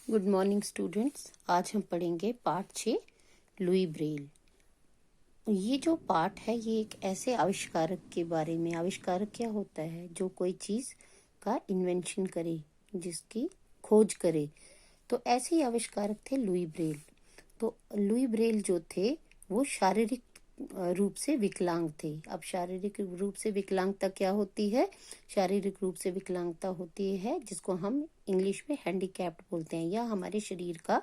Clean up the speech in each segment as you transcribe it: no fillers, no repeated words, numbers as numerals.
Good morning students. आज हम पढ़ेंगे पाठ 6 लुई ब्रेल। ये जो पाठ है ये एक ऐसे आविष्कारक के बारे में। आविष्कारक क्या होता है? जो कोई चीज का इन्वेंशन करे, जिसकी खोज करे। तो ऐसे ही आविष्कारक थे लुई ब्रेल। तो लुई ब्रेल जो थे वो शारीरिक रूप से विकलांग थे। अब शारीरिक रूप से विकलांगता क्या होती है? शारीरिक रूप से विकलांगता होती है जिसको हम इंग्लिश में हैंडीकैप्ड बोलते हैं, या हमारे शरीर का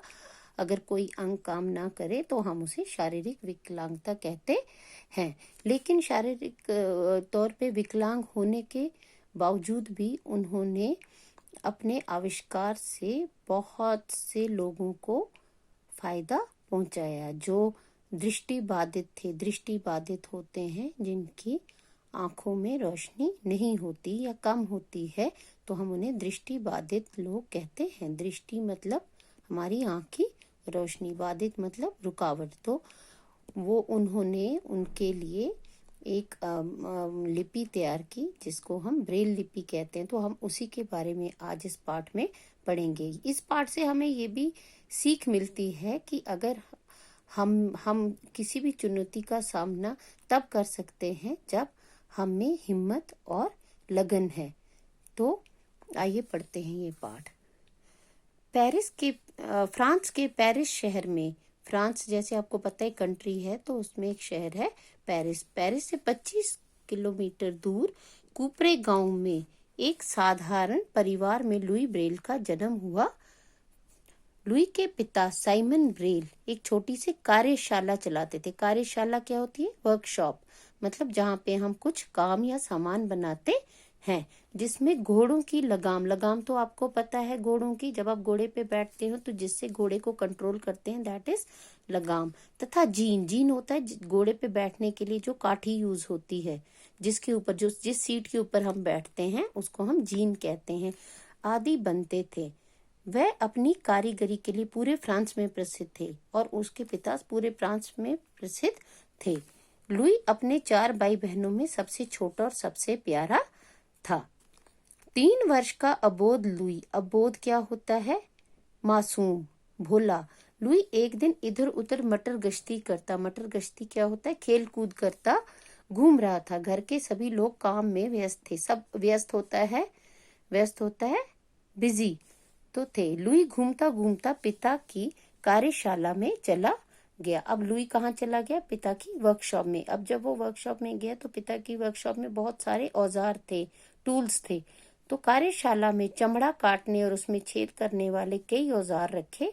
अगर कोई अंग काम ना करे तो हम उसे शारीरिक विकलांगता कहते हैं। लेकिन शारीरिक तौर पे विकलांग होने के बावजूद भी उन्होंने अपने आविष्कार से बहुत से लोगों को फायदा पहुंचाया। जो दृष्टि बाधित थे, दृष्टि बाधित होते हैं जिनकी आंखों में रोशनी नहीं होती या कम होती है, तो हम उन्हें दृष्टि बाधित लोग कहते हैं। दृष्टि मतलब हमारी आंख की रोशनी, बाधित मतलब रुकावट। तो वो उन्होंने उनके लिए एक लिपि तैयार की जिसको हम ब्रेल लिपि कहते हैं। तो हम उसी के बारे में आज इस पाठ में पढ़ेंगे। इस पाठ से हमें ये भी सीख मिलती है कि अगर हम किसी भी चुनौती का सामना तब कर सकते हैं जब हम में हिम्मत और लगन है। तो आइए पढ़ते हैं ये पाठ। फ्रांस के पेरिस शहर में, फ्रांस जैसे आपको पता है कंट्री है, तो उसमें एक शहर है पेरिस। पेरिस से 25 किलोमीटर दूर कुपरे गांव में एक साधारण परिवार में लुई ब्रेल का जन्म हुआ। लुई के पिता साइमन ब्रेल एक छोटी सी कार्यशाला चलाते थे। कार्यशाला क्या होती है? वर्कशॉप, मतलब जहाँ पे हम कुछ काम या सामान बनाते हैं, जिसमें घोड़ों की लगाम, लगाम तो आपको पता है घोड़ों की, जब आप घोड़े पे बैठते हो तो जिससे घोड़े को कंट्रोल करते हैं, दैट इज लगाम। तथा जीन, जीन होता है घोड़े पे बैठने के लिए जो काठी यूज होती है, जिसके ऊपर जिस सीट के ऊपर हम बैठते हैं उसको हम जीन कहते हैं, आदि बनते थे। वह अपनी कारीगरी के लिए पूरे फ्रांस में प्रसिद्ध थे और उसके पिता पूरे फ्रांस में प्रसिद्ध थे। लुई अपने 4 भाई बहनों में सबसे छोटा और सबसे प्यारा था। 3 वर्ष का अबोध लुई, अबोध क्या होता है? मासूम, भोला। लुई एक दिन इधर उधर मटर गश्ती करता, मटर गश्ती क्या होता है? खेल कूद करता घूम रहा था। घर के सभी लोग काम में व्यस्त थे। सब व्यस्त होता है बिजी तो थे। लुई घूमता घूमता पिता की कार्यशाला में चला गया। अब लुई कहाँ चला गया? पिता की वर्कशॉप में। अब जब वो वर्कशॉप में गया तो पिता की वर्कशॉप में बहुत सारे औजार थे, टूल्स थे। तो कार्यशाला में चमड़ा काटने और उसमें छेद करने वाले कई औजार रखे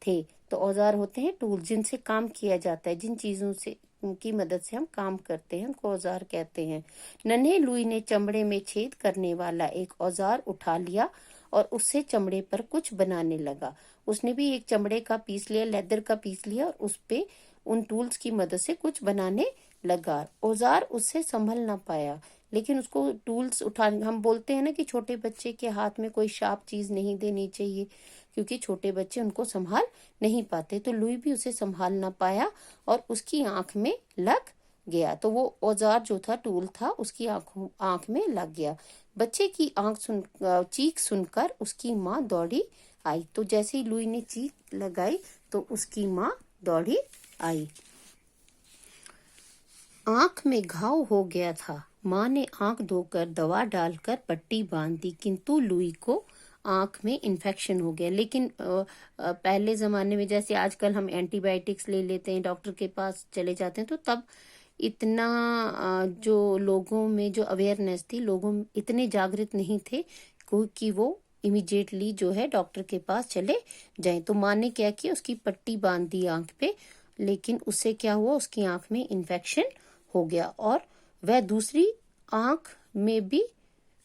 थे। तो औजार होते हैं टूल, जिनसे काम किया जाता है, जिन चीजों से उनकी मदद से हम काम करते हैं उनको औजार कहते हैं। नन्हे लुई ने चमड़े में छेद करने वाला एक औजार उठा लिया और उससे चमड़े पर कुछ बनाने लगा। उसने भी एक चमड़े का पीस लिया, लेदर का पीस लिया, और उस पे उन टूल्स की मदद से कुछ बनाने लगा। औजार उससे संभल ना पाया, लेकिन उसको टूल्स उठाने, हम बोलते हैं ना कि छोटे बच्चे के हाथ में कोई शार्प चीज नहीं देनी चाहिए, क्योंकि छोटे बच्चे उनको संभाल नहीं पाते। तो लुई भी उसे संभाल ना पाया और उसकी आंख में लग गया। तो वो औजार जो था, टूल था, उसकी आंख में लग गया। बच्चे की चीख सुनकर उसकी माँ दौड़ी आई। तो जैसे ही लुई ने चीख लगाई तो उसकी माँ दौड़ी आई। आंख में घाव हो गया था। माँ ने आंख धोकर दवा डालकर पट्टी बांध दी, किंतु लुई को आंख में इन्फेक्शन हो गया। लेकिन पहले जमाने में जैसे आजकल हम एंटीबायोटिक्स ले लेते हैं, डॉक्टर के पास चले जाते हैं, तो तब इतना जो लोगों में जो अवेयरनेस थी, लोगों इतने जागृत नहीं थे कि वो इमिडिएटली जो है डॉक्टर के पास चले जाएं। तो माँ ने क्या किया? उसकी पट्टी बांध दी आंख पे, लेकिन उससे क्या हुआ? उसकी आंख में इन्फेक्शन हो गया और वह दूसरी आंख में भी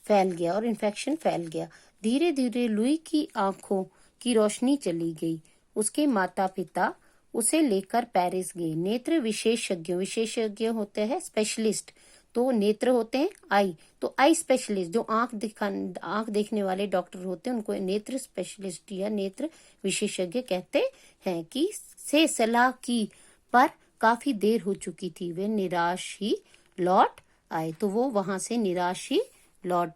फैल गया और इन्फेक्शन फैल गया। धीरे धीरे लुई की आंखों की रोशनी चली गई। उसके माता पिता उसे लेकर पेरिस गए। नेत्र विशेषज्ञ होते हैं स्पेशलिस्ट, तो नेत्र होते हैं आई, तो आई स्पेशलिस्ट जो आंख देखने वाले डॉक्टर होते हैं उनको नेत्र स्पेशलिस्ट या नेत्र विशेषज्ञ कहते हैं, कि से सलाह की, पर काफी देर हो चुकी थी। वे निराश ही लौट आए। तो वो वहां से निराश ही लौट